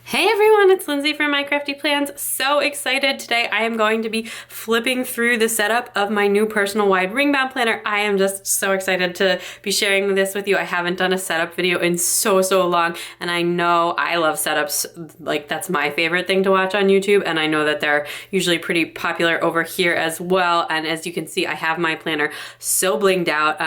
Hey everyone, it's Lindsay from My Crafty Plans. So excited today. I am going to be flipping through the setup of my new personal wide ring bound planner. I am just so excited to be sharing this with you. I haven't done a setup video in so long, and I know I love setups. Like, that's my favorite thing to watch on YouTube, and I know that they're usually pretty popular over here as well. And as you can see, I have my planner so blinged out.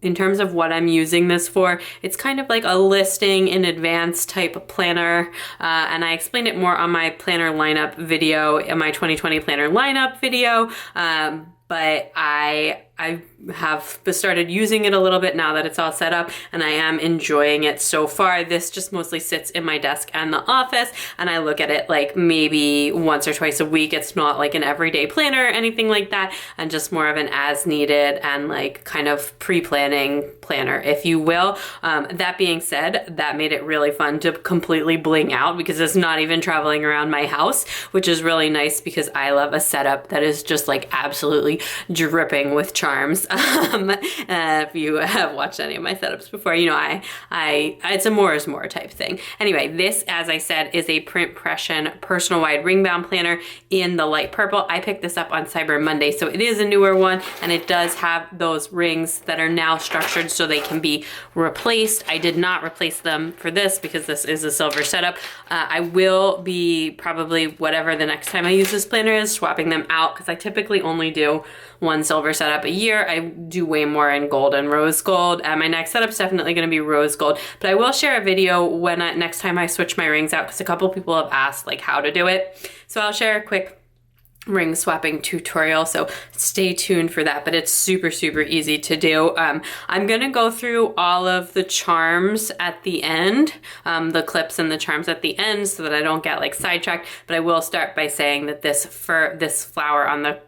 In terms of what I'm using this for, it's kind of like a listing in advance type planner. And I explained it more on my planner lineup video, in my 2020 planner lineup video. But I have started using it a little bit now that it's all set up, and I am enjoying it so far. This just mostly sits in my desk and the office, and I look at it like maybe once or twice a week. It's not like an everyday planner or anything like that, and just more of an as needed and like kind of pre-planning planner, if you will. That being said, that made it really fun to completely bling out because it's not even traveling around my house, which is really nice because I love a setup that is just like absolutely dripping with charms. If you have watched any of my setups before, you know it's a more is more type thing. Anyway, this, as I said, is a Print Pression personal wide ring bound planner in the light purple. I picked this up on Cyber Monday, so it is a newer one, and it does have those rings that are now structured so they can be replaced. I did not replace them for this because this is a silver setup. I will be probably, whatever the next time I use this planner is, swapping them out because I typically only do one silver setup a year. I do way more in gold and rose gold. My next setup's definitely going to be rose gold, but I will share a video when next time I switch my rings out because a couple people have asked like how to do it. So I'll share a quick ring swapping tutorial, so stay tuned for that, but it's super easy to do. I'm gonna go through all of the charms at the end, the clips and the charms at the end, so that I don't get like sidetracked, but I will start by saying that this flower on the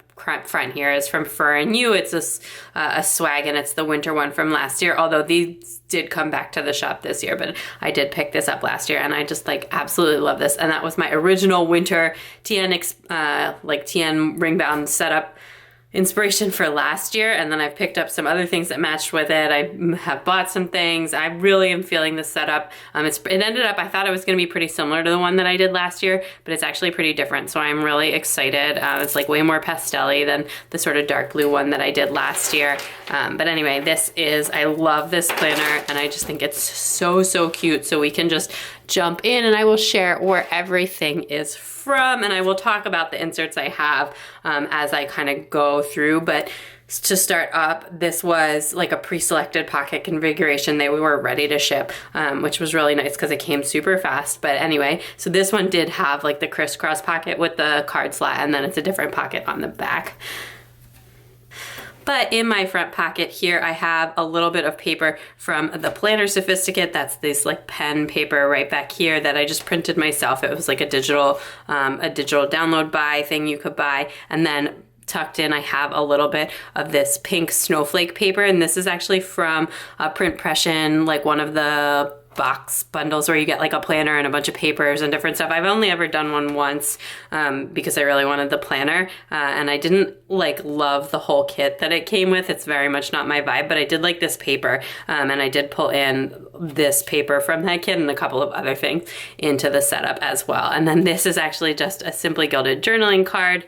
front here is from Fur and You. It's a swag, and it's the winter one from last year, although these did come back to the shop this year, but I did pick this up last year, and I just like absolutely love this. And that was my original winter TN ring bound setup inspiration for last year, and then I've picked up some other things that matched with it. I have bought some things. I really am feeling this setup. It ended up, I thought it was going to be pretty similar to the one that I did last year, but it's actually pretty different, so I'm really excited. It's like way more pastel-y than the sort of dark blue one that I did last year. But anyway, I love this planner, and I just think it's so cute. So we can just jump in, and I will share where everything is from, and I will talk about the inserts I have as I kind of go through. But to start up, this was like a pre-selected pocket configuration. They were ready to ship, which was really nice because it came super fast. But anyway, so this one did have like the crisscross pocket with the card slot, and then it's a different pocket on the back. But in my front pocket here, I have a little bit of paper from the Planner Sophisticate. That's this like pen paper right back here that I just printed myself. It was like a digital download buy thing you could buy. And then tucked in, I have a little bit of this pink snowflake paper. And this is actually from Print Pression, like one of the box bundles where you get like a planner and a bunch of papers and different stuff. I've only ever done one once because I really wanted the planner, and I didn't like love the whole kit that it came with. It's very much not my vibe, but I did like this paper, and I did pull in this paper from that kit and a couple of other things into the setup as well. And then this is actually just a Simply Gilded journaling card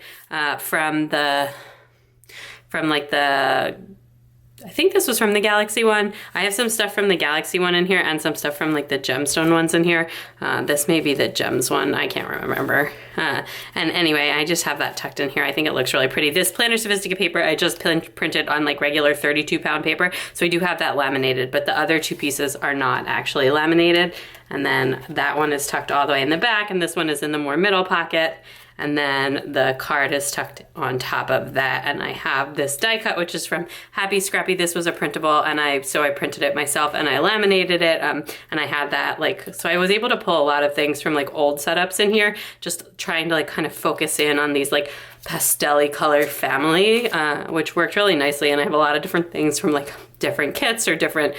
I think this was from the Galaxy one. I have some stuff from the Galaxy one in here and some stuff from like the gemstone ones in here. This may be the gems one. I can't remember. And anyway, I just have that tucked in here. I think it looks really pretty. This Planner Sophisticate paper, I just printed on like regular 32-pound paper. So I do have that laminated, but the other two pieces are not actually laminated. And then that one is tucked all the way in the back, and this one is in the more middle pocket. And then the card is tucked on top of that. And I have this die cut, which is from Happy Scrappy. This was a printable, and so I printed it myself and I laminated it. And I had that so I was able to pull a lot of things from like old setups in here, just trying to like kind of focus in on these like pastel-y color family, which worked really nicely. And I have a lot of different things from like different kits or different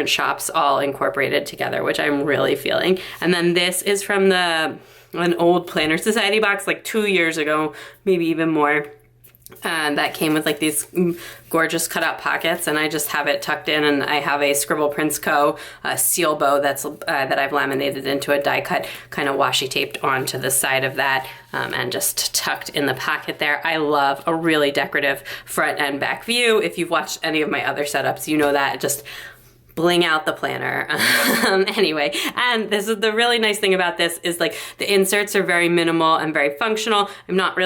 shops all incorporated together, which I'm really feeling. And then this is from an old Planner Society box like 2 years ago, maybe even more. that came with like these gorgeous cutout pockets, and I just have it tucked in, and I have a Scribble Prints Co. Seal bow that's that I've laminated into a die cut, kind of washi taped onto the side of that, and just tucked in the pocket there. I love a really decorative front and back view. If you've watched any of my other setups, you know that. Just bling out the planner. Anyway, and this is the really nice thing about this is like the inserts are very minimal and very functional. I'm not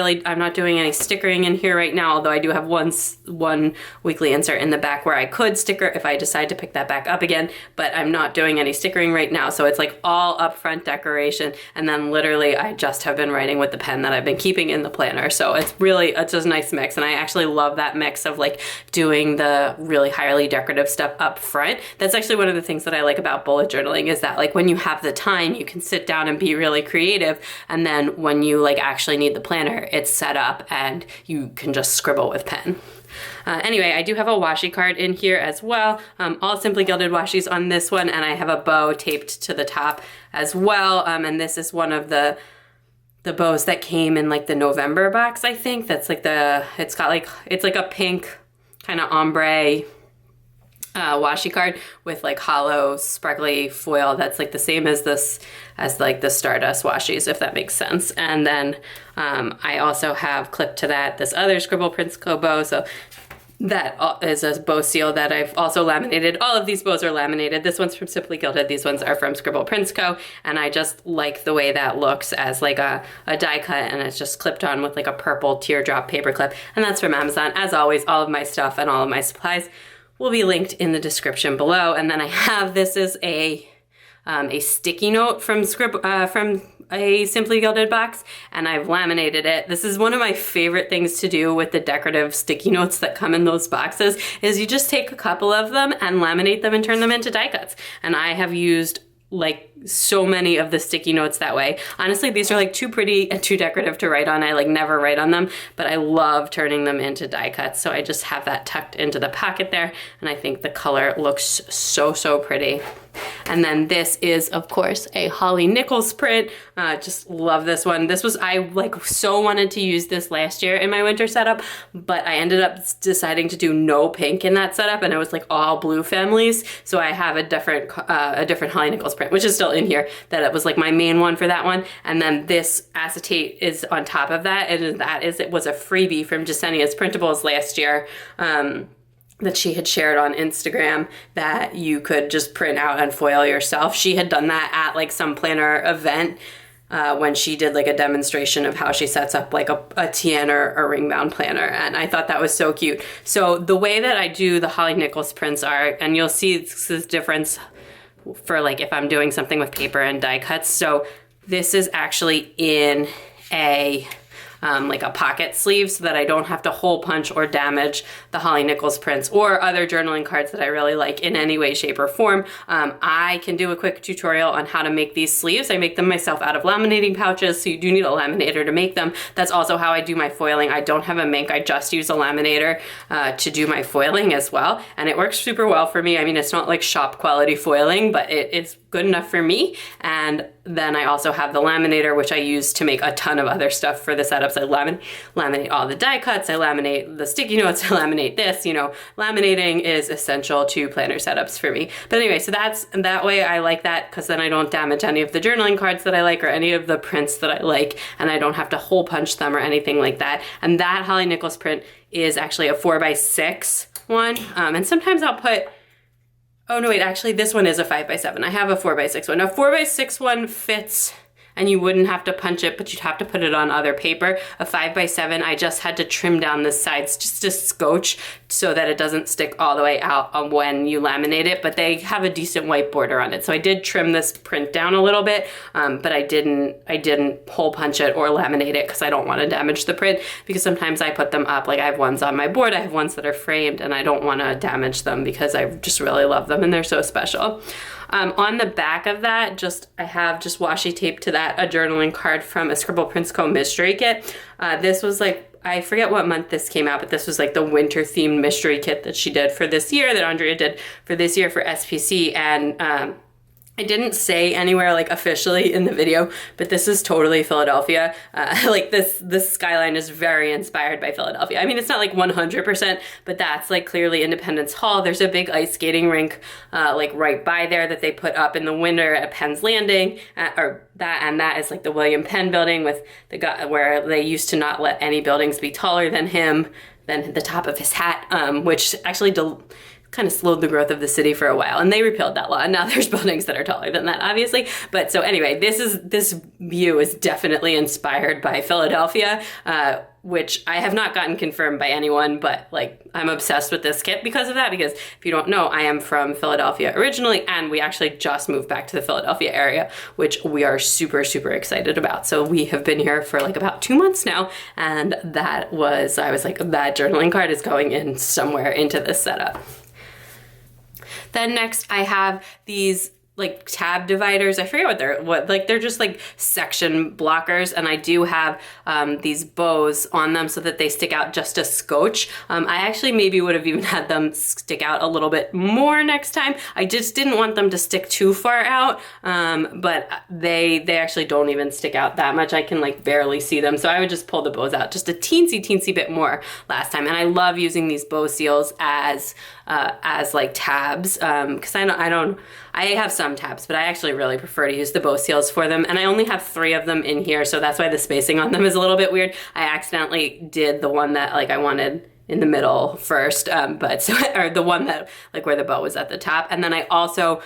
doing any stickering in here right now, although I do have one weekly insert in the back where I could sticker if I decide to pick that back up again, but I'm not doing any stickering right now. So it's like all upfront decoration. And then literally I just have been writing with the pen that I've been keeping in the planner. So it's just a nice mix. And I actually love that mix of like doing the really highly decorative stuff up front. That's actually one of the things that I like about bullet journaling is that like when you have the time, you can sit down and be really creative. And then when you like actually need the planner, it's set up and you can just scribble with pen. Anyway, I do have a washi card in here as well. All Simply Gilded washi's on this one, and I have a bow taped to the top as well. And this is one of the bows that came in like the November box, I think. That's like it's like a pink kind of ombre washi card with like hollow sparkly foil that's like the same as like the Stardust washi's, if that makes sense. And then I also have clipped to that this other Scribble Prints Co. bow. So that is a bow seal that I've also laminated. All of these bows are laminated. This one's from Simply Gilded. These ones are from Scribble Prints Co. And I just like the way that looks as like a die cut, and it's just clipped on with like a purple teardrop paper clip. And that's from Amazon. As always, all of my stuff and all of my supplies will be linked in the description below. And then I have, this is a sticky note from a Simply Gilded box, and I've laminated it. This is one of my favorite things to do with the decorative sticky notes that come in those boxes, is you just take a couple of them and laminate them and turn them into die cuts. And I have used like so many of the sticky notes that way. Honestly, these are like too pretty and too decorative to write on. I like never write on them, but I love turning them into die cuts. So I just have that tucked into the pocket there, and I think the color looks so pretty. And then this is, of course, a Holly Nichols print. Just love this one. I like so wanted to use this last year in my winter setup, but I ended up deciding to do no pink in that setup, and it was like all blue families. So I have a different Holly Nichols print, which is still in here, that it was like my main one for that one. And then this acetate is on top of that, and it was a freebie from Jasenia's Printables last year. That she had shared on Instagram that you could just print out and foil yourself. She had done that at like some planner event when she did like a demonstration of how she sets up like a TN or a ring bound planner. And I thought that was so cute. So the way that I do the Holly Nichols prints are, and you'll see this difference for like if I'm doing something with paper and die cuts. So this is actually in like a pocket sleeve, so that I don't have to hole punch or damage the Holly Nichols prints or other journaling cards that I really like in any way, shape, or form. I can do a quick tutorial on how to make these sleeves. I make them myself out of laminating pouches, so you do need a laminator to make them. That's also how I do my foiling. I don't have a Mink, I just use a laminator to do my foiling as well, and it works super well for me. I mean, it's not like shop quality foiling, but it's good enough for me. And then I also have the laminator, which I use to make a ton of other stuff for the setups. I laminate all the die cuts, I laminate the sticky notes, I laminate this, laminating is essential to planner setups for me. But anyway, so that way I like that, because then I don't damage any of the journaling cards that I like or any of the prints that I like, and I don't have to hole punch them or anything like that. And that Holly Nichols print is actually a 4x6 one. And sometimes I'll put, oh no, wait, actually this one is a 5x7. I have a 4x6 one. A 4x6 one fits and you wouldn't have to punch it, but you'd have to put it on other paper. A 5x7, I just had to trim down the sides just a scotch so that it doesn't stick all the way out when you laminate it, but they have a decent white border on it. So I did trim this print down a little bit, but I didn't hole punch it or laminate it because I don't want to damage the print, because sometimes I put them up, like I have ones on my board, I have ones that are framed, and I don't want to damage them because I just really love them and they're so special. On the back of that, I have just washi tape to that a journaling card from a Scribble Prints Co. mystery kit. This was like, I forget what month this came out, but this was like the winter themed mystery kit that she did for this year, that Andrea did for this year for SPC. And I didn't say anywhere like officially in the video, but this is totally Philadelphia. Like this skyline is very inspired by Philadelphia. I mean, it's not like 100%, but that's like clearly Independence Hall. There's a big ice skating rink like right by there that they put up in the winter at Penn's Landing, and that is like the William Penn building with the guy where they used to not let any buildings be taller than him, than the top of his hat, which actually kind of slowed the growth of the city for a while, and they repealed that law, and now there's buildings that are taller than that, obviously. But so anyway, this view is definitely inspired by Philadelphia, which I have not gotten confirmed by anyone, but like I'm obsessed with this kit because of that, because if you don't know, I am from Philadelphia originally, and we actually just moved back to the Philadelphia area, which we are super, super excited about. So we have been here for like about 2 months now, and I was like, that journaling card is going in somewhere into this setup. Then next I have these like tab dividers. I forget they're just like section blockers, and I do have these bows on them so that they stick out just a scotch. I actually maybe would have even had them stick out a little bit more next time. I just didn't want them to stick too far out, but they actually don't even stick out that much. I can like barely see them, so I would just pull the bows out just a teensy bit more last time. And I love using these bow seals as like tabs, because I have some tabs, but I actually really prefer to use the bow seals for them. And I only have 3 of them in here, so that's why the spacing on them is a little bit weird. I accidentally did the one that like I wanted in the middle first, or the one that like where the bow was at the top. And then I also,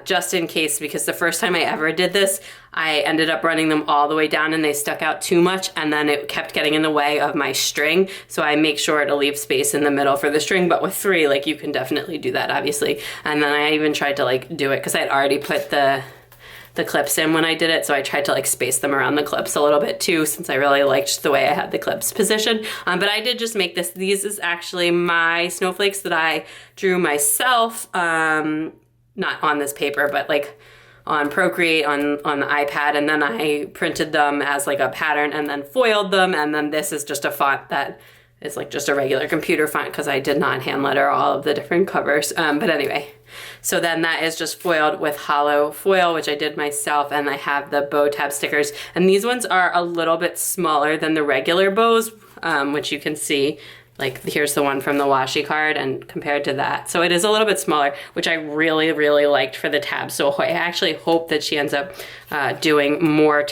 just in case, because the first time I ever did this, I ended up running them all the way down and they stuck out too much, and then it kept getting in the way of my string. So I make sure to leave space in the middle for the string, but with 3, like you can definitely do that, obviously. And then I even tried to like do it because I had already put the clips in when I did it, so I tried to like space them around the clips a little bit too, since I really liked the way I had the clips positioned. But I did just make this. These is actually my snowflakes that I drew myself, not on this paper, but like on Procreate on the iPad, and then I printed them as like a pattern and then foiled them, and then this is just a font that is like just a regular computer font because I did not hand letter all of the different covers. But anyway, so then that is just foiled with Holo foil, which I did myself, and I have the bow tab stickers. And these ones are a little bit smaller than the regular bows, which you can see. Like here's the one from the washi card, and compared to that. So it is a little bit smaller, which I really, really liked for the tab. So I actually hope that she ends up doing more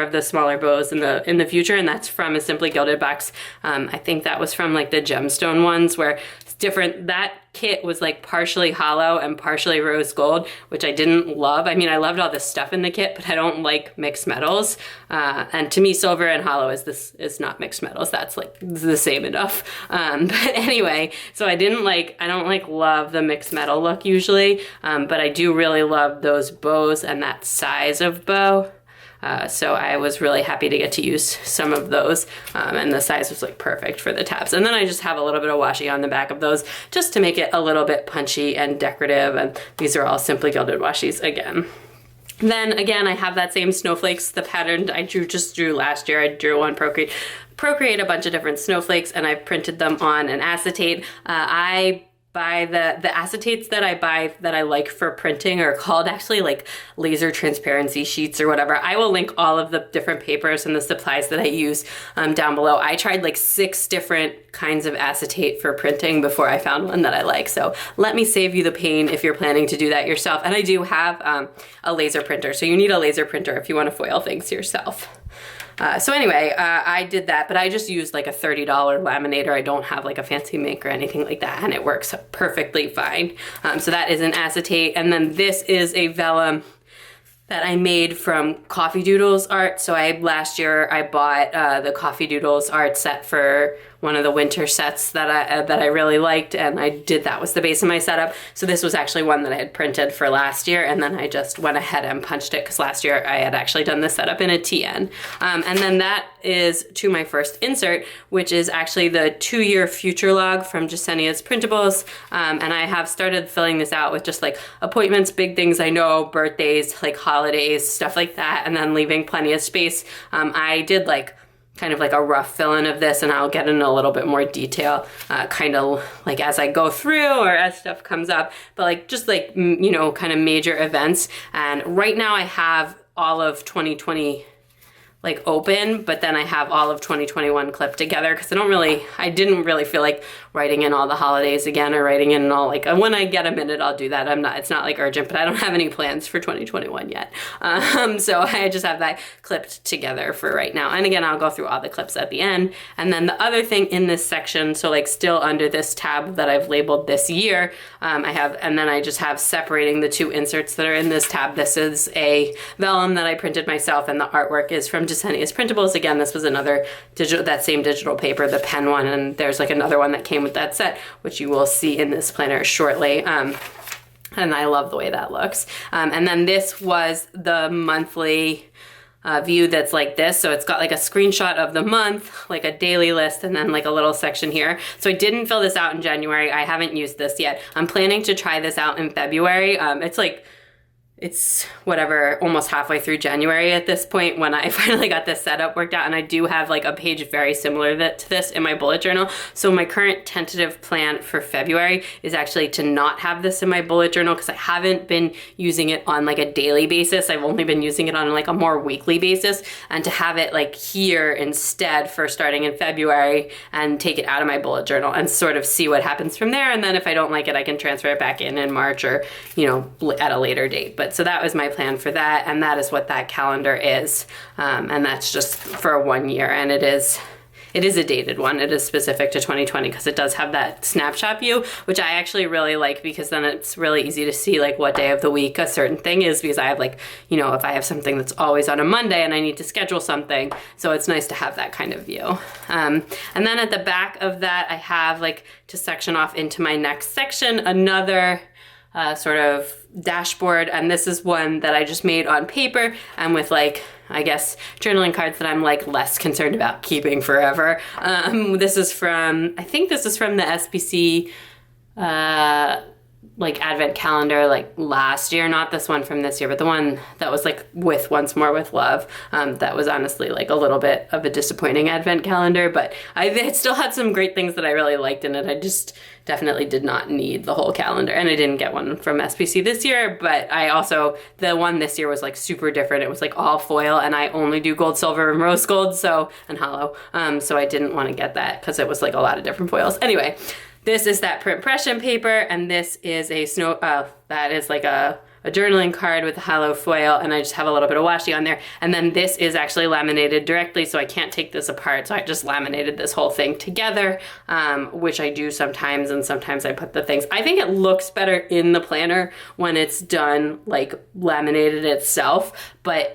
of the smaller bows in the future. And that's from a Simply Gilded box. I think that was from like the gemstone ones, where it's different. That kit was like partially hollow and partially rose gold, which I didn't love. I mean, I loved all the stuff in the kit, but I don't like mixed metals. And to me, silver and hollow is not mixed metals. That's like the same enough. But anyway, so I don't love the mixed metal look usually, but I do really love those bows and that size of bow. So I was really happy to get to use some of those, and the size was like perfect for the tabs. And then I just have a little bit of washi on the back of those just to make it a little bit punchy and decorative, and these are all Simply Gilded washis again. Then again, I have that same snowflakes, the pattern I just drew last year. I drew on Procreate a bunch of different snowflakes, and I printed them on an acetate. I buy the acetates that I buy that I like for printing are called actually like laser transparency sheets or whatever. I will link all of the different papers and the supplies that I use down below. I tried like 6 different kinds of acetate for printing before I found one that I like. So let me save you the pain if you're planning to do that yourself. And I do have a laser printer. So you need a laser printer if you want to foil things yourself. So anyway, I did that, but I just used like a $30 laminator. I don't have like a fancy make or anything like that, and it works perfectly fine. So that is an acetate, and then this is a vellum that I made from Coffee Doodles art. So last year I bought the Coffee Doodles art set for one of the winter sets that I really liked, and I did that was the base of my setup. So this was actually one that I had printed for last year, and then I just went ahead and punched it because last year I had actually done this setup in a TN. And then that is to my first insert, which is actually the 2-year future log from Jasenia's Printables. And I have started filling this out with just like appointments, big things I know, birthdays, like holidays, stuff like that, and then leaving plenty of space. I did like kind of like a rough fill-in of this, and I'll get in a little bit more detail kind of like as I go through or as stuff comes up, but like just like, you know, kind of major events. And right now I have all of 2020 like open, but then I have all of 2021 clipped together because I didn't really feel like writing in all the holidays again or writing in all, like when I get a minute I'll do that. It's not like urgent, but I don't have any plans for 2021 yet. So I just have that clipped together for right now. And again, I'll go through all the clips at the end. And then the other thing in this section, so like still under this tab that I've labeled this year, and then I just have separating the two inserts that are in this tab. This is a vellum that I printed myself, and the artwork is from Chatty's Printables. Again, this was another that same digital paper, the pen one, and there's like another one that came with that set, which you will see in this planner shortly. And I love the way that looks. And then this was the monthly view that's like this. So it's got like a screenshot of the month, like a daily list, and then like a little section here. So I didn't fill this out in January. I haven't used this yet. I'm planning to try this out in February. It's whatever, almost halfway through January at this point when I finally got this setup worked out, and I do have like a page very similar to this in my bullet journal. So my current tentative plan for February is actually to not have this in my bullet journal because I haven't been using it on like a daily basis. I've only been using it on like a more weekly basis, and to have it like here instead for starting in February and take it out of my bullet journal and sort of see what happens from there. And then if I don't like it, I can transfer it back in March or, you know, at a later date. But so that was my plan for that, and that is what that calendar is, and that's just for 1 year, and it is a dated one. It is specific to 2020 because it does have that snapshot view, which I actually really like because then it's really easy to see like what day of the week a certain thing is, because I have like, you know, if I have something that's always on a Monday and I need to schedule something, so it's nice to have that kind of view. And then at the back of that, I have like to section off into my next section, another sort of dashboard, and this is one that I just made on paper and with like, I guess, journaling cards that I'm like less concerned about keeping forever. This is from, I think this is from the SPC like advent calendar like last year, not this one from this year, but the one that was like with Once More with Love. That was honestly like a little bit of a disappointing advent calendar, but it still had some great things that I really liked in it. I just definitely did not need the whole calendar, and I didn't get one from SPC this year, but the one this year was like super different. It was like all foil, and I only do gold, silver, and rose gold, and holo. So I didn't want to get that because it was like a lot of different foils. Anyway, this is that Print Pression paper, and this is a that is like a journaling card with a holo foil, and I just have a little bit of washi on there. And then this is actually laminated directly, so I can't take this apart, so I just laminated this whole thing together, which I do sometimes, and sometimes I put the things. I think it looks better in the planner when it's done like laminated itself, but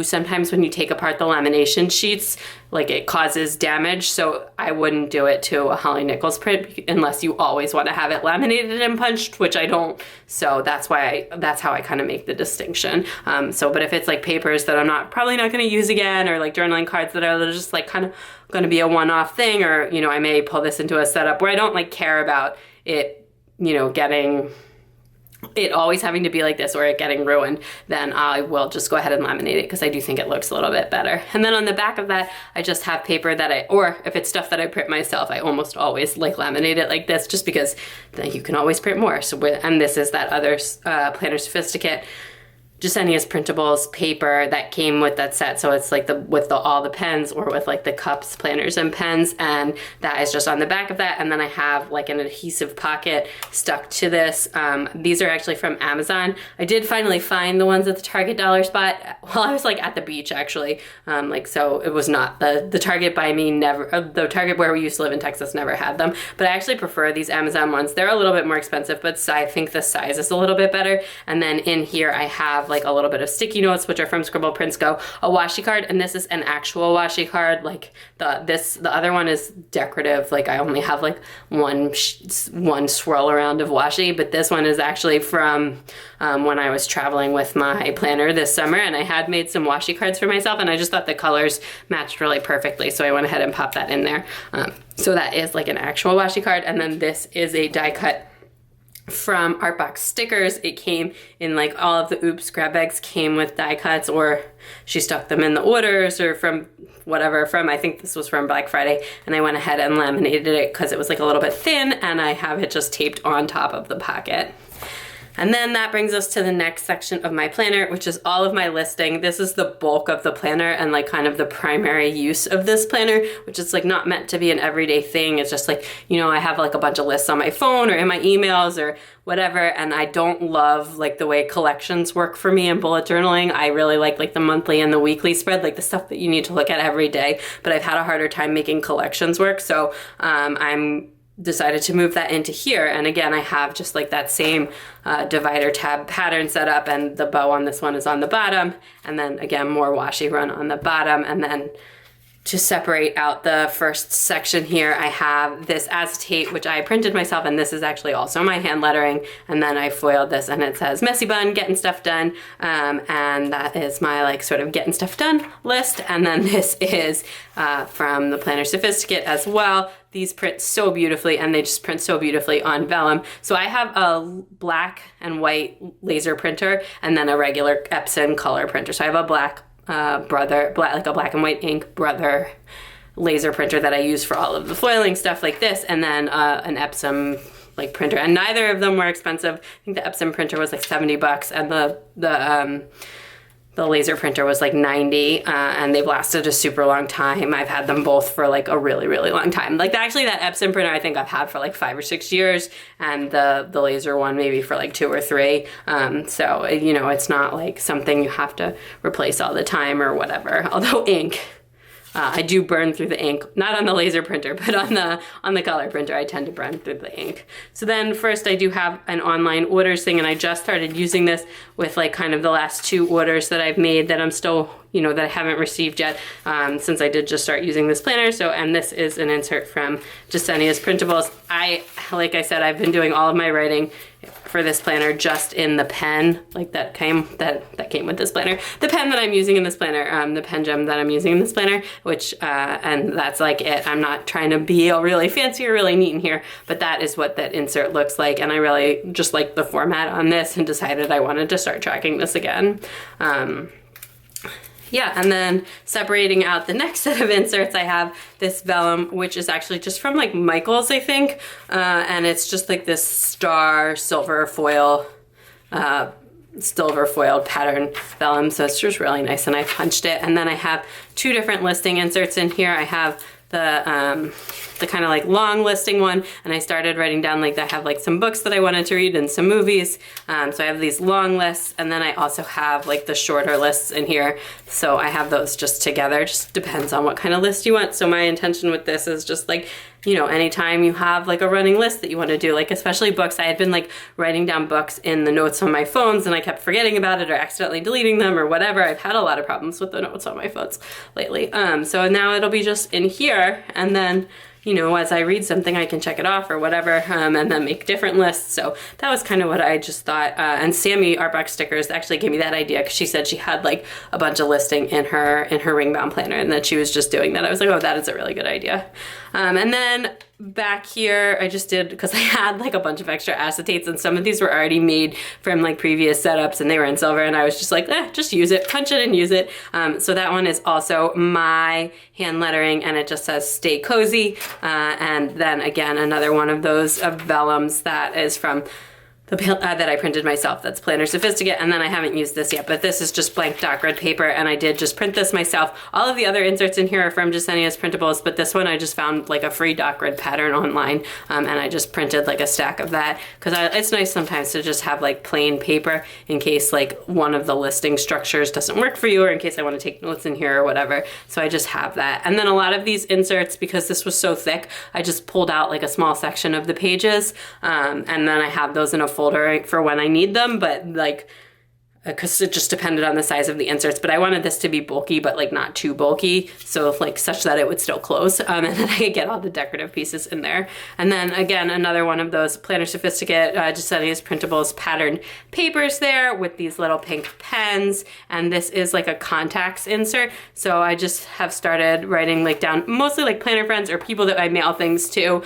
sometimes when you take apart the lamination sheets, like it causes damage, so I wouldn't do it to a Holly Nichols print unless you always want to have it laminated and punched, which I don't, so that's how I kind of make the distinction. But if it's like papers that I'm probably not going to use again, or like journaling cards that are just like kind of going to be a one-off thing, or, you know, I may pull this into a setup where I don't like care about it, you know, it always having to be like this or it getting ruined, then I will just go ahead and laminate it because I do think it looks a little bit better. And then on the back of that, I just have paper that or if it's stuff that I print myself, I almost always like laminate it like this, just because then you can always print more. And this is that other Planner Sophisticate Chatty's Printables paper that came with that set, so it's like all the pens, or with like the cups, planners, and pens, and that is just on the back of that. And then I have like an adhesive pocket stuck to this. These are actually from Amazon. I did finally find the ones at the Target dollar spot while I was like at the beach, actually. So it was not the Target by me, the Target where we used to live in Texas never had them, but I actually prefer these Amazon ones. They're a little bit more expensive, but I think the size is a little bit better. And then in here I have like a little bit of sticky notes, which are from Scribble Prints Go, a washi card, and this is an actual washi card. Like the other one is decorative, like I only have like one swirl around of washi, but this one is actually from when I was traveling with my planner this summer, and I had made some washi cards for myself, and I just thought the colors matched really perfectly, so I went ahead and popped that in there. So that is like an actual washi card. And then this is a die cut from Artbox stickers. It came in like all of the Oops grab bags came with die cuts, or she stuck them in the orders, or from whatever, from, I think this was from Black Friday, and I went ahead and laminated it because it was like a little bit thin, and I have it just taped on top of the pocket. And then that brings us to the next section of my planner, which is all of my listing. This is the bulk of the planner and like kind of the primary use of this planner, which is like not meant to be an everyday thing. It's just like, you know, I have like a bunch of lists on my phone or in my emails or whatever, and I don't love like the way collections work for me in bullet journaling. I really like the monthly and the weekly spread, like the stuff that you need to look at every day, but I've had a harder time making collections work. So I'm decided to move that into here. And again, I have just like that same divider tab pattern set up, and the bow on this one is on the bottom. And then again, more washi run on the bottom. And then to separate out the first section here, I have this acetate, which I printed myself, and this is actually also my hand lettering. And then I foiled this, and it says Messy Bun, getting stuff done. And that is my like sort of getting stuff done list. And then this is from the Planner Sophisticate as well. These print so beautifully, and they just print so beautifully on vellum. So I have a black and white laser printer, and then a regular Epson color printer. So I have a black like a black and white ink Brother laser printer that I use for all of the foiling stuff like this, and then an Epson like printer, and neither of them were expensive. I think the Epson printer was like $70, and the laser printer was like 90, and they've lasted a super long time. I've had them both for like a really, really long time. Like actually that Epson printer I think I've had for like 5 or 6 years, and the laser one maybe for like 2 or 3. So, you know, it's not like something you have to replace all the time or whatever. Although ink, I do burn through the ink, not on the laser printer, but on the color printer, I tend to burn through the ink. So then first I do have an online orders thing, and I just started using this with like kind of the last 2 orders that I've made that I'm still, you know, that I haven't received yet, since I did just start using this planner. So, and this is an insert from Jasenia's Printables. Like I said, I've been doing all of my writing for this planner just in the pen, like that came with this planner. The pen that I'm using in this planner, the pen gem that I'm using in this planner, which, and that's like it. I'm not trying to be all really fancy or really neat in here, but that is what that insert looks like. And I really just like the format on this and decided I wanted to start tracking this again. Yeah, and then separating out the next set of inserts, I have this vellum, which is actually just from like Michael's, I think. And it's just like this star silver foiled pattern vellum. So it's just really nice, and I punched it. And then I have 2 different listing inserts in here. I have the kind of like long listing one, and I started writing down like I have like some books that I wanted to read and some movies. So I have these long lists, and then I also have like the shorter lists in here. So I have those just together. Just depends on what kind of list you want. So my intention with this is just like, you know, anytime you have like a running list that you want to do, like especially books. I had been like writing down books in the notes on my phones, and I kept forgetting about it or accidentally deleting them or whatever. I've had a lot of problems with the notes on my phones lately. So now it'll be just in here, and then, you know, as I read something, I can check it off or whatever, and then make different lists. So that was kind of what I just thought. And Sammy Artbox Stickers actually gave me that idea, because she said she had like a bunch of listing in her ring bound planner, and that she was just doing that. I was like, oh, that is a really good idea. And then back here, I just did, because I had like a bunch of extra acetates, and some of these were already made from like previous setups, and they were in silver, and I was just like, just use it, punch it and use it. So that one is also my hand lettering, and it just says Stay Cozy. And then again, another one of those vellums that is from that I printed myself, that's Planner Sophisticate, and then I haven't used this yet, but this is just blank dock red paper, and I did just print this myself. All of the other inserts in here are from Jasenia's Printables, but this one I just found like a free dock red pattern online, and I just printed like a stack of that, because it's nice sometimes to just have like plain paper in case like one of the listing structures doesn't work for you, or in case I want to take notes in here or whatever. So I just have that. And then a lot of these inserts, because this was so thick, I just pulled out like a small section of the pages, and then I have those in a folder for when I need them, but like because it just depended on the size of the inserts, but I wanted this to be bulky, but like not too bulky, so like such that it would still close, and then I could get all the decorative pieces in there. And then again, another one of those Planner Sophisticate Gisania's Printables patterned papers there with these little pink pens, and this is like a contacts insert, so I just have started writing like down mostly like planner friends or people that I mail things to,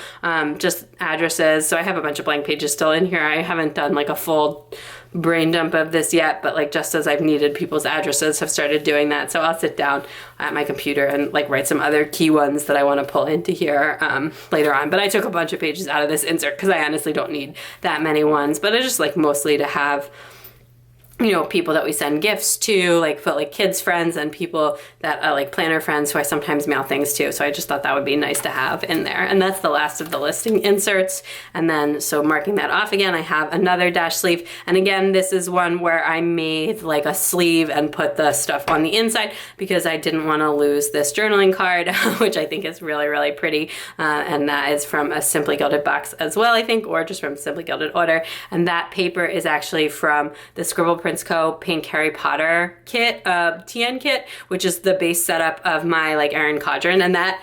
just addresses. So I have a bunch of blank pages still in here. I haven't done like a full brain dump of this yet, but like just as I've needed people's addresses, have started doing that. So I'll sit down at my computer and like write some other key ones that I want to pull into here later on. But I took a bunch of pages out of this insert because I honestly don't need that many ones, but I just like mostly to have, you know, people that we send gifts to, like put like kids friends and people that are like planner friends who I sometimes mail things to. So I just thought that would be nice to have in there. And that's the last of the listing inserts. And then, so marking that off again, I have another dash sleeve. And again, this is one where I made like a sleeve and put the stuff on the inside because I didn't want to lose this journaling card, which I think is really, really pretty. And that is from a Simply Gilded box as well, I think, or just from Simply Gilded order. And that paper is actually from the Scribble Prints Co. Pink Harry Potter kit, TN kit, which is the base setup of my like Erin Cauldron, and that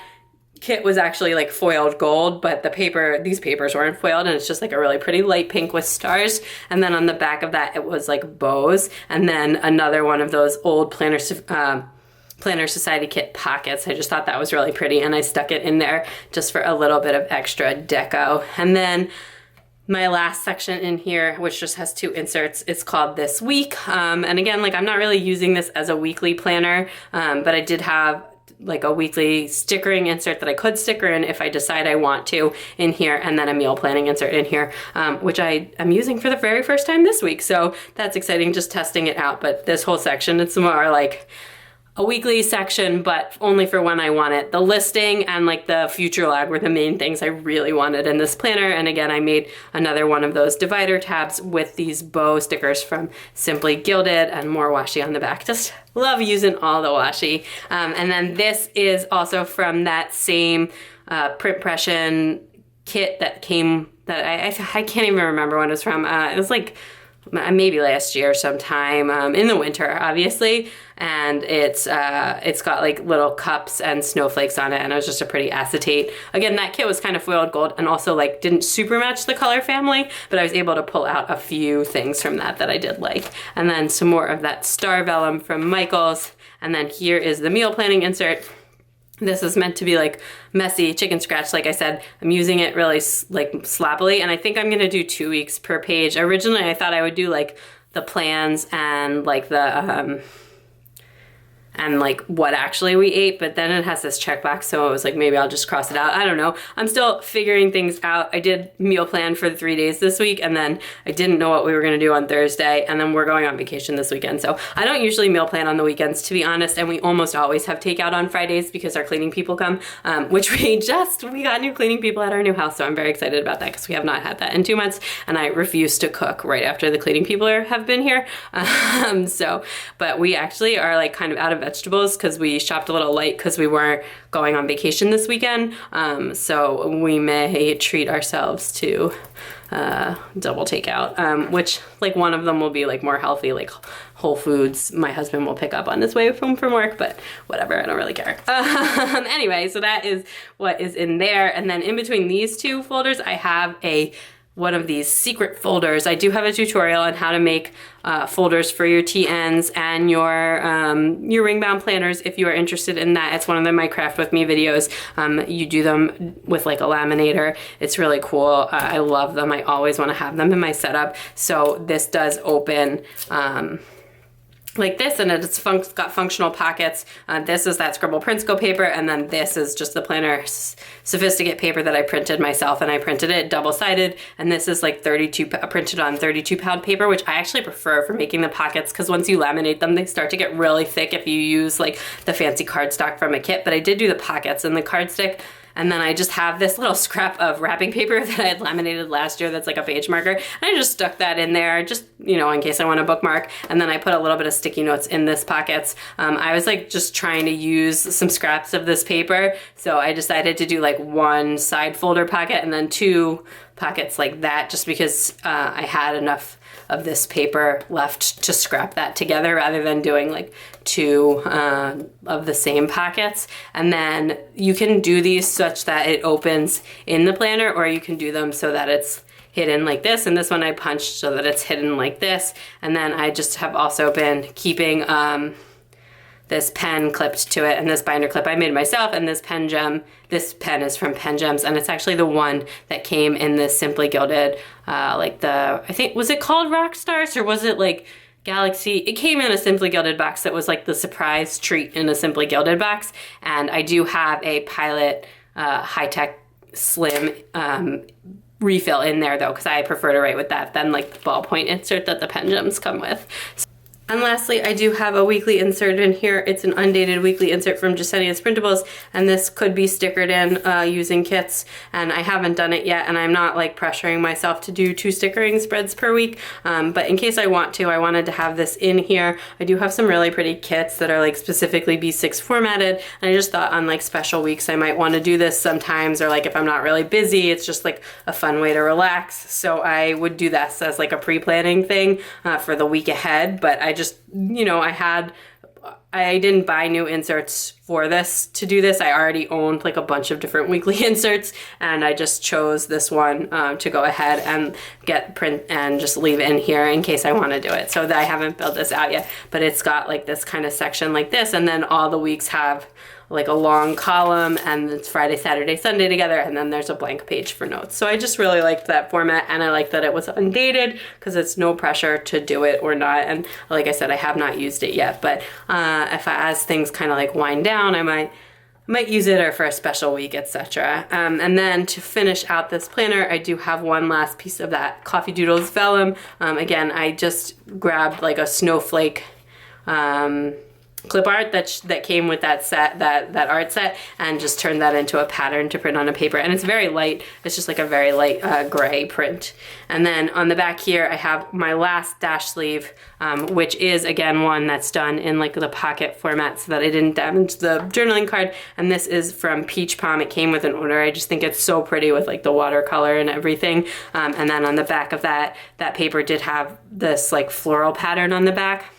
kit was actually like foiled gold, but the paper, these papers weren't foiled, and it's just like a really pretty light pink with stars. And then on the back of that, it was like bows, and then another one of those old Planner Society kit pockets. I just thought that was really pretty, and I stuck it in there just for a little bit of extra deco. And then my last section in here, which just has 2 inserts, is called This Week. And again, like I'm not really using this as a weekly planner, but I did have like a weekly stickering insert that I could sticker in if I decide I want to in here, and then a meal planning insert in here, which I am using for the very first time this week. So that's exciting, just testing it out. But this whole section, it's more like a weekly section, but only for when I want it. The listing and like the future log were the main things I really wanted in this planner. And again, I made another one of those divider tabs with these bow stickers from Simply Gilded and more washi on the back. Just love using all the washi. And then this is also from that same Print Pression kit that came, that I can't even remember when it was from. It was like maybe last year sometime, in the winter, obviously. And it's got like little cups and snowflakes on it, and it was just a pretty acetate. Again, that kit was kind of foiled gold and also like didn't super match the color family, but I was able to pull out a few things from that I did like. And then some more of that star vellum from Michaels. And then here is the meal planning insert. This is meant to be like messy chicken scratch. Like I said, I'm using it really like sloppily, and I think I'm gonna do 2 weeks per page. Originally, I thought I would do like the plans and like the and like what actually we ate, but then it has this checkbox, so it was like maybe I'll just cross it out. I don't know. I'm still figuring things out. I did meal plan for the 3 days this week, and then I didn't know what we were gonna do on Thursday, and then we're going on vacation this weekend. So I don't usually meal plan on the weekends, to be honest, and we almost always have takeout on Fridays because our cleaning people come, which we got new cleaning people at our new house, so I'm very excited about that because we have not had that in 2 months, and I refuse to cook right after the cleaning people have been here. But we actually are like kind of out of vegetables because we shopped a little light because we weren't going on vacation this weekend. So we may treat ourselves to double takeout, which like one of them will be like more healthy, like Whole Foods. My husband will pick up on his way home from work, but whatever, I don't really care. Anyway, so that is what is in there. And then in between these 2 folders, I have one of these secret folders. I do have a tutorial on how to make folders for your TNs and your ring bound planners if you are interested in that. It's one of my Craft With Me videos. You do them with like a laminator. It's really cool. I love them. I always want to have them in my setup. So this does open like this, and it's got functional pockets. This is that Scribble Prints Co. paper, and then this is just the Planner Sophisticate paper that I printed myself, and I printed it double-sided, and this is like printed on 32-pound paper, which I actually prefer for making the pockets, because once you laminate them, they start to get really thick if you use like the fancy cardstock from a kit. But I did do the pockets and the cardstick. And then I just have this little scrap of wrapping paper that I had laminated last year that's like a page marker. And I just stuck that in there just, you know, in case I want to bookmark. And then I put a little bit of sticky notes in this pockets. I was like just trying to use some scraps of this paper. So I decided to do like 1 side folder pocket and then 2 pockets like that, just because I had enough of this paper left to scrap that together rather than doing like two of the same pockets. And then you can do these such that it opens in the planner, or you can do them so that it's hidden like this. And this one I punched so that it's hidden like this. And then I just have also been keeping this pen clipped to it, and this binder clip I made myself, and this pen gem. This pen is from Pen Gems, and it's actually the one that came in this Simply Gilded, like the, I think, was it called Rock Stars, or was it like Galaxy? It came in a Simply Gilded box that was like the surprise treat in a Simply Gilded box. And I do have a Pilot high-tech slim refill in there though, because I prefer to write with that than like the ballpoint insert that the Pen Gems come with. And lastly, I do have a weekly insert in here. It's an undated weekly insert from Jasenia's Printables, and this could be stickered in using kits, and I haven't done it yet, and I'm not like pressuring myself to do 2 stickering spreads per week, but in case I want to, I wanted to have this in here. I do have some really pretty kits that are like specifically B6 formatted, and I just thought on like special weeks I might want to do this sometimes, or like if I'm not really busy, it's just like a fun way to relax. So I would do this as like a pre-planning thing for the week ahead, but I just, you know, I didn't buy new inserts for this to do this. I already owned like a bunch of different weekly inserts, and I just chose this one to go ahead and get print and just leave it in here in case I want to do it. So that I haven't built this out yet, but it's got like this kind of section like this, and then all the weeks have like a long column, and it's Friday, Saturday, Sunday together, and then there's a blank page for notes. So I just really liked that format, and I like that it was undated because it's no pressure to do it or not. And like I said, I have not used it yet, but as things kind of like wind down, I might use it or for a special week, etc. And then to finish out this planner, I do have one last piece of that Coffee Doodles vellum. Again, I just grabbed like a snowflake clip art that came with that set, that art set, and just turned that into a pattern to print on a paper. And it's very light. It's just like a very light gray print. And then on the back here, I have my last dash sleeve, which is again one that's done in like the pocket format so that I didn't damage the journaling card. And this is from Peach Palm. It came with an order. I just think it's so pretty with like the watercolor and everything. And then on the back of that paper did have this like floral pattern on the back.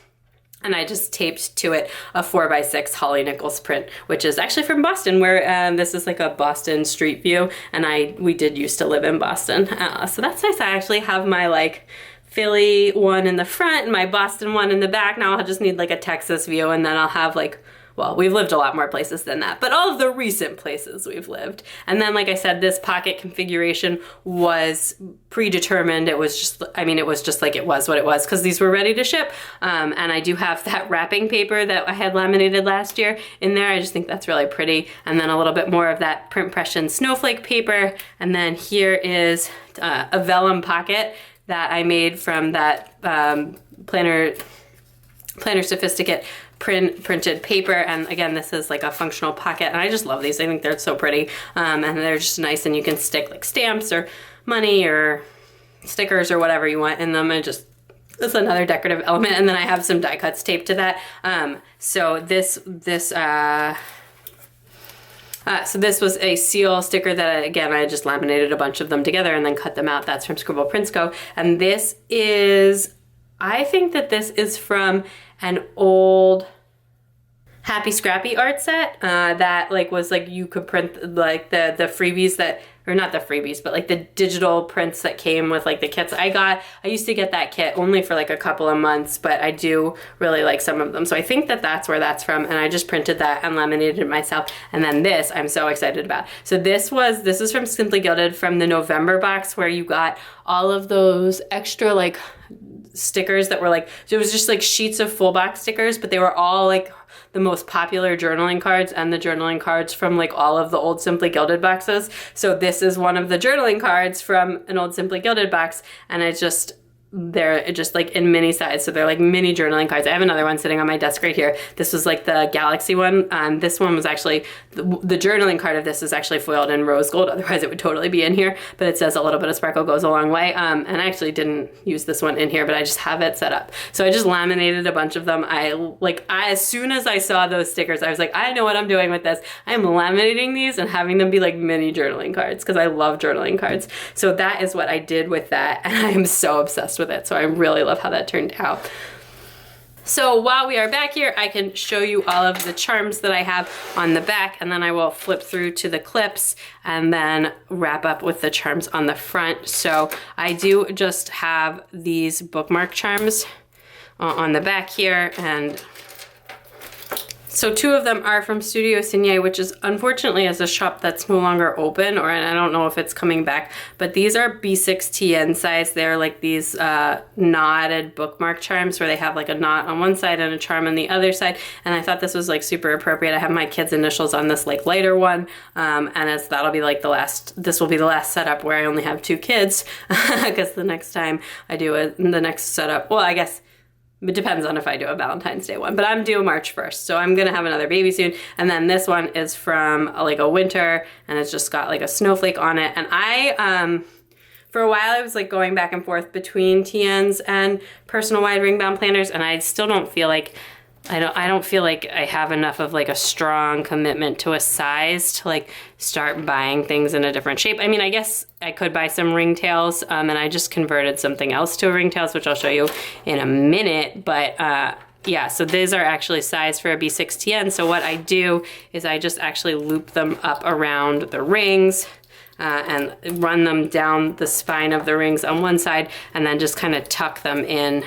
And I just taped to it a 4x6 Holly Nichols print, which is actually from Boston, where this is like a Boston street view, and we did used to live in Boston. So that's nice. I actually have my like Philly one in the front and my Boston one in the back. Now I'll just need like a Texas view, and then I'll have like, well, we've lived a lot more places than that, but all of the recent places we've lived. And then, like I said, this pocket configuration was predetermined. It was just, I mean, it was just like it was what it was because these were ready to ship. And I do have that wrapping paper that I had laminated last year in there. I just think that's really pretty. And then a little bit more of that Print Pression snowflake paper. And then here is a vellum pocket that I made from that Planner Sophisticate printed paper. And again, this is like a functional pocket, and I just love these. I think they're so pretty, and they're just nice, and you can stick like stamps or money or stickers or whatever you want in them, and just, it's another decorative element. And then I have some die cuts taped to that. So this was a seal sticker that, again, I just laminated a bunch of them together and then cut them out. That's from Scribble Prints Co. And this is, I think that this is from an old Happy Scrappy art set that like was like, you could print like the freebies that, or not the freebies, but like the digital prints that came with like the kits I used to get that kit only for like a couple of months, but I do really like some of them. So I think that that's where that's from, and I just printed that and laminated it myself. And then this, I'm so excited about. So this is from Simply Gilded, from the November box, where you got all of those extra like stickers that were like, so it was just like sheets of full box stickers, but they were all like the most popular journaling cards and the journaling cards from like all of the old Simply Gilded boxes. So this is one of the journaling cards from an old Simply Gilded box, and they're just like in mini size, so they're like mini journaling cards. I have another one sitting on my desk right here. This was like the Galaxy one. This one was actually, the journaling card of this is actually foiled in rose gold, otherwise it would totally be in here, but it says a little bit of sparkle goes a long way. And I actually didn't use this one in here, but I just have it set up. So I just laminated a bunch of them. As soon as I saw those stickers, I was like, I know what I'm doing with this. I'm laminating these and having them be like mini journaling cards, because I love journaling cards. So that is what I did with that, and I am so obsessed with it. So I really love how that turned out. So while we are back here, I can show you all of the charms that I have on the back, and then I will flip through to the clips and then wrap up with the charms on the front. So I do just have these bookmark charms on the back here, and so 2 of them are from Studio Signé, which is unfortunately is a shop that's no longer open, or I don't know if it's coming back, but these are B6TN size. They're like these knotted bookmark charms where they have like a knot on one side and a charm on the other side, and I thought this was like super appropriate. I have my kids' initials on this like lighter one, and as that'll be like this will be the last setup where I only have 2 kids, because the next time I do the next setup, well, I guess it depends on if I do a Valentine's Day one, but I'm due March 1st, so I'm gonna have another baby soon. And then this one is from like a winter, and it's just got like a snowflake on it. And I, for a while I was like going back and forth between TNs and personal wide ring bound planners, and I still don't feel like, I don't feel like I have enough of like a strong commitment to a size to like start buying things in a different shape. I mean, I guess I could buy some ringtails, and I just converted something else to a ringtails, which I'll show you in a minute. But yeah, so these are actually sized for a B6TN. So what I do is I just actually loop them up around the rings, and run them down the spine of the rings on one side, and then just kind of tuck them in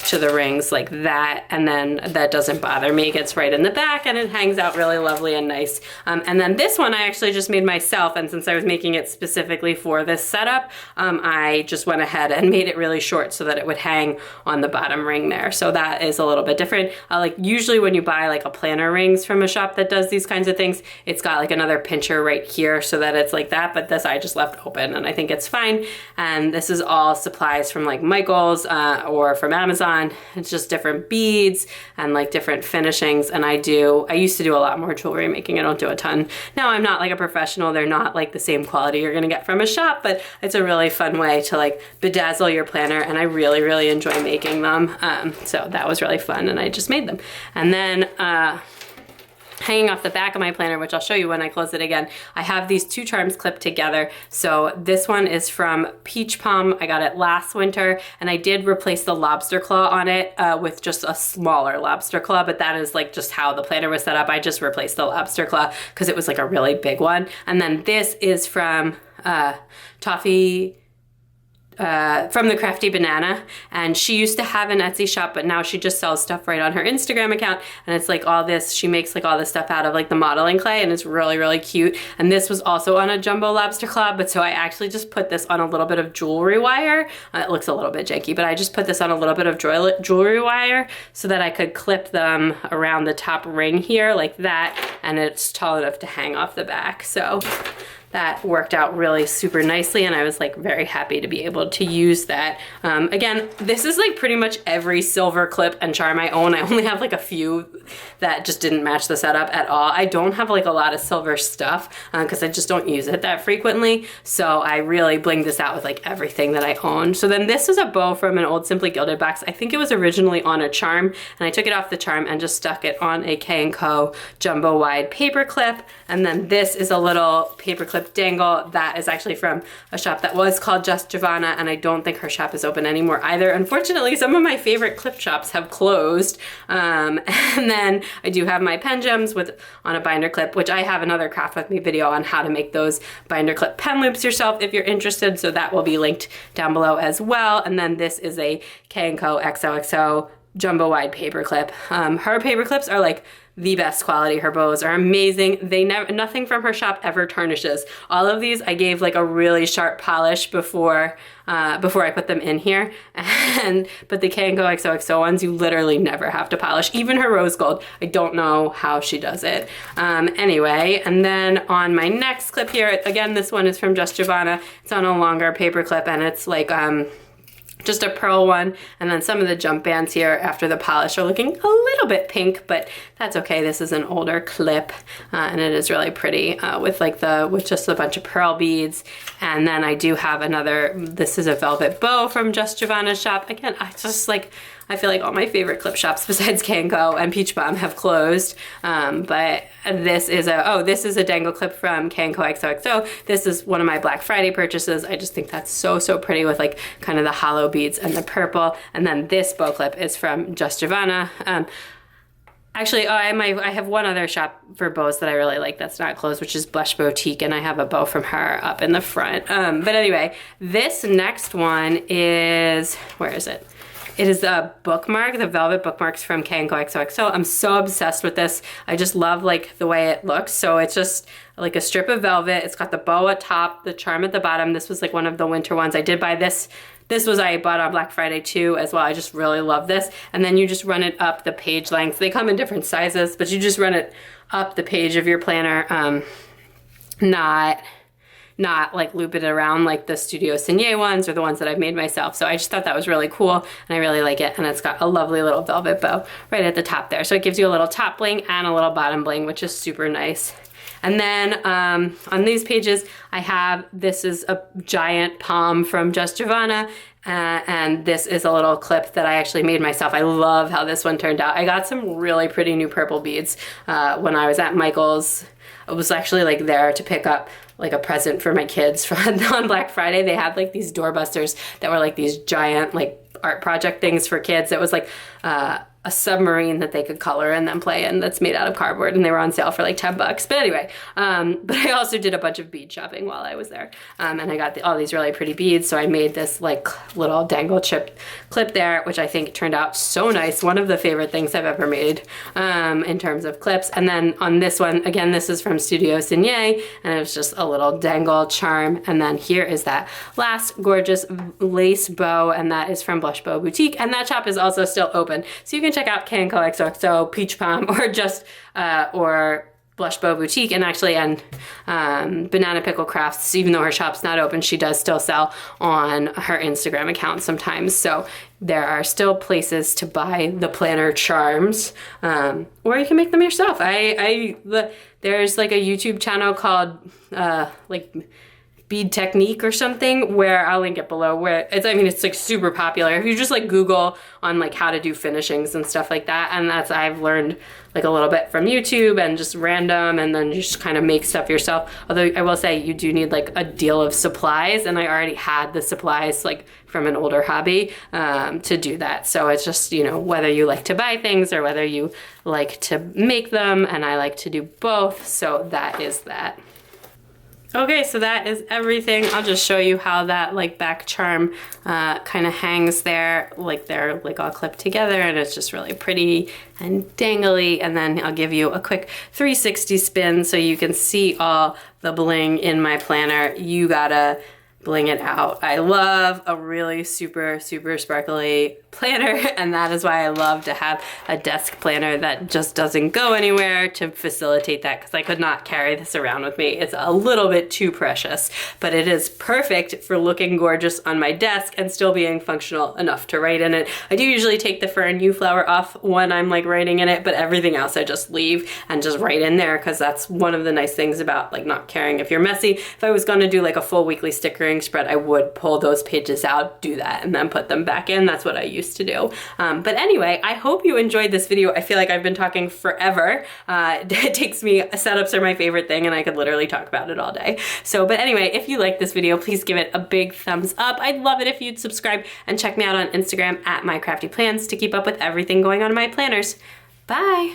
to the rings like that, and then that doesn't bother me. It gets right in the back and it hangs out really lovely and nice. And then this one I actually just made myself, and since I was making it specifically for this setup, I just went ahead and made it really short so that it would hang on the bottom ring there. So that is a little bit different. Like usually when you buy like a planner rings from a shop that does these kinds of things, it's got like another pincher right here so that it's like that, but this I just left open and I think it's fine. And this is all supplies from like Michael's or from Amazon. It's just different beads and like different finishings. And I used to do a lot more jewelry making. I don't do a ton. Now I'm not like a professional. They're not like the same quality you're gonna get from a shop, but it's a really fun way to like bedazzle your planner, and I really, really enjoy making them. So that was really fun, and I just made them. And then hanging off the back of my planner, which I'll show you when I close it again, I have these 2 charms clipped together. So this one is from Peach Palm. I got it last winter, and I did replace the lobster claw on it with just a smaller lobster claw, but that is like just how the planner was set up. I just replaced the lobster claw because it was like a really big one. And then this is from Toffee, from the Crafty Banana, and she used to have an Etsy shop, but now she just sells stuff right on her Instagram account, and it's like all this, she makes like all this stuff out of like the modeling clay, and it's really, really cute. And this was also on a jumbo lobster claw, but so I actually just put this on a little bit of jewelry wire. It looks a little bit janky, but I just put this on a little bit of jewelry wire so that I could clip them around the top ring here like that, and it's tall enough to hang off the back. So that worked out really super nicely, and I was like very happy to be able to use that. Again, this is like pretty much every silver clip and charm I own. I only have like a few that just didn't match the setup at all. I don't have like a lot of silver stuff because I just don't use it that frequently. So I really blinged this out with like everything that I own. So then this is a bow from an old Simply Gilded box. I think it was originally on a charm, and I took it off the charm and just stuck it on a K&Co jumbo wide paper clip. And then this is a little paper clip dangle that is actually from a shop that was called Just Giovanna, and I don't think her shop is open anymore either. Unfortunately, some of my favorite clip shops have closed. And then I do have my pen gems on a binder clip, which I have another craft with me video on how to make those binder clip pen loops yourself if you're interested, so that will be linked down below as well. And then this is a K&Co XOXO jumbo wide paper clip. Her paper clips are like the best quality. Her bows are amazing. Nothing from her shop ever tarnishes. All of these I gave like a really sharp polish before I put them in here. But the K&Co XOXO ones, you literally never have to polish. Even her rose gold, I don't know how she does it. Anyway, and then on my next clip here, again, this one is from Just Giovanna. It's on a longer paper clip, and it's like just a pearl one, and then some of the jump bands here after the polish are looking a little bit pink, but that's okay. This is an older clip, and it is really pretty with just a bunch of pearl beads. And then I do have another, this is a velvet bow from Just Giovanna's shop. Again, I feel like all my favorite clip shops besides K&Co and Peach Bomb have closed, but this is a dangle clip from K&Co XOXO. This is one of my Black Friday purchases. I just think that's so, so pretty with like kind of the hollow beads and the purple. And then this bow clip is from Just Giovanna. Actually, I have one other shop for bows that I really like that's not closed, which is Blush Boutique, and I have a bow from her up in the front. But anyway, this next one is, where is it? It is the bookmark, the velvet bookmarks from K&Co XOXO. I'm so obsessed with this. I just love like the way it looks. So it's just like a strip of velvet. It's got the bow at top, the charm at the bottom. This was like one of the winter ones. I did buy this. I bought on Black Friday too as well. I just really love this. And then you just run it up the page length. They come in different sizes, but you just run it up the page of your planner, not like loop it around like the Studio Signet ones or the ones that I've made myself. So I just thought that was really cool, and I really like it. And it's got a lovely little velvet bow right at the top there. So it gives you a little top bling and a little bottom bling, which is super nice. And then on these pages, I have, this is a giant palm from Just Giovanna, and this is a little clip that I actually made myself. I love how this one turned out. I got some really pretty new purple beads when I was at Michael's. I was actually like there to pick up like a present for my kids on Black Friday. They had like these doorbusters that were like these giant like art project things for kids. It was like a submarine that they could color and then play in that's made out of cardboard, and they were on sale for like 10 bucks. But anyway, but I also did a bunch of bead shopping while I was there. And I got all these really pretty beads. So I made this like little dangle clip there, which I think turned out so nice. One of the favorite things I've ever made in terms of clips. And then on this one, again, this is from Studio Signet, and it was just a little dangle charm. And then here is that last gorgeous lace bow, and that is from Blush Bow Boutique. And that shop is also still open. So you can check out K&Co XOXO, Peach Palm, or just, or Blush Bow Boutique, and actually Banana Pickle Crafts. Even though her shop's not open, she does still sell on her Instagram account sometimes. So there are still places to buy the planner charms, or you can make them yourself. There's like a YouTube channel called like Bead Technique or something, where I'll link it below, where it's like super popular. If you just like Google on like how to do finishings and stuff like that, and I've learned like a little bit from YouTube and just random, and then you just kind of make stuff yourself. Although I will say you do need like a deal of supplies, and I already had the supplies like from an older hobby to do that. So it's just, you know, whether you like to buy things or whether you like to make them, and I like to do both. So that is that. Okay, so that is everything. I'll just show you how that like back charm kind of hangs there, like they're like all clipped together, and it's just really pretty and dangly. And then I'll give you a quick 360 spin so you can see all the bling in my planner. You gotta bling it out. I love a really super, super sparkly planner, and that is why I love to have a desk planner that just doesn't go anywhere to facilitate that, because I could not carry this around with me. It's a little bit too precious, but it is perfect for looking gorgeous on my desk and still being functional enough to write in it. I do usually take the fern yew flower off when I'm like writing in it, but everything else I just leave and just write in there, because that's one of the nice things about like not caring if you're messy. If I was going to do like a full weekly stickering spread, I would pull those pages out, do that, and then put them back in. That's what I used to do. But anyway, I hope you enjoyed this video. I feel like I've been talking forever. It takes me, setups are my favorite thing, and I could literally talk about it all day. So, but anyway, if you like this video, please give it a big thumbs up. I'd love it if you'd subscribe and check me out on Instagram at MyCraftyPlans to keep up with everything going on in my planners. Bye.